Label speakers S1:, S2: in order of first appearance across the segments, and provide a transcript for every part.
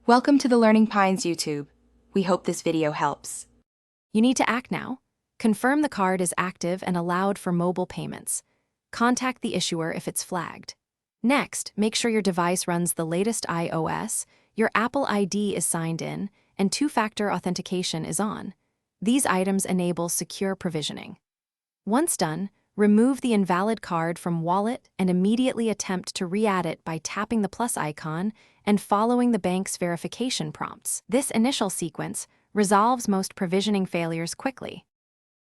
S1: Welcome to the Learning Pines YouTube. We hope this video helps.
S2: You need to act now. Confirm the card is active and allowed for mobile payments. Contact the issuer if it's flagged. Next, make sure your device runs the latest iOS, your Apple ID is signed in, and two-factor authentication is on. These items enable secure provisioning. Once done, remove the invalid card from Wallet and immediately attempt to re-add it by tapping the plus icon and following the bank's verification prompts. This initial sequence resolves most provisioning failures quickly.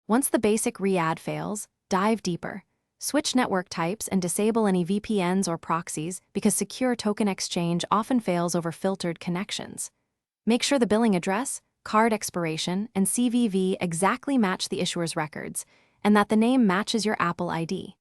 S2: Once the basic re-add fails, dive deeper. Switch network types and disable any VPNs or proxies because secure token exchange often fails over filtered connections. Make sure the billing address, card expiration, and CVV exactly match the issuer's records, and that the name matches your Apple ID.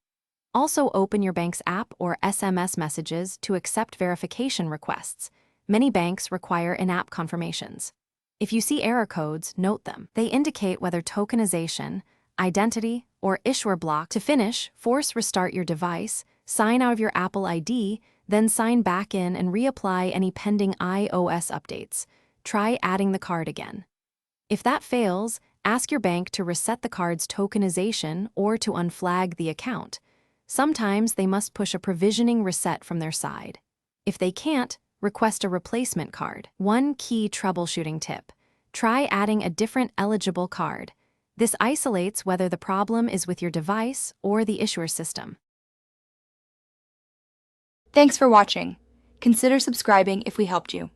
S2: Also open your bank's app or SMS messages to accept verification requests. Many banks require in-app confirmations. If you see error codes, note them. They indicate whether tokenization, identity, or issuer block. To finish, force restart your device, sign out of your Apple ID, then sign back in and reapply any pending iOS updates. Try adding the card again. If that fails, ask your bank to reset the card's tokenization or to unflag the account. Sometimes they must push a provisioning reset from their side. If they can't, request a replacement card. One key troubleshooting tip: try adding a different eligible card. This isolates whether the problem is with your device or the issuer system.
S1: Thanks for watching. Consider subscribing if we helped you.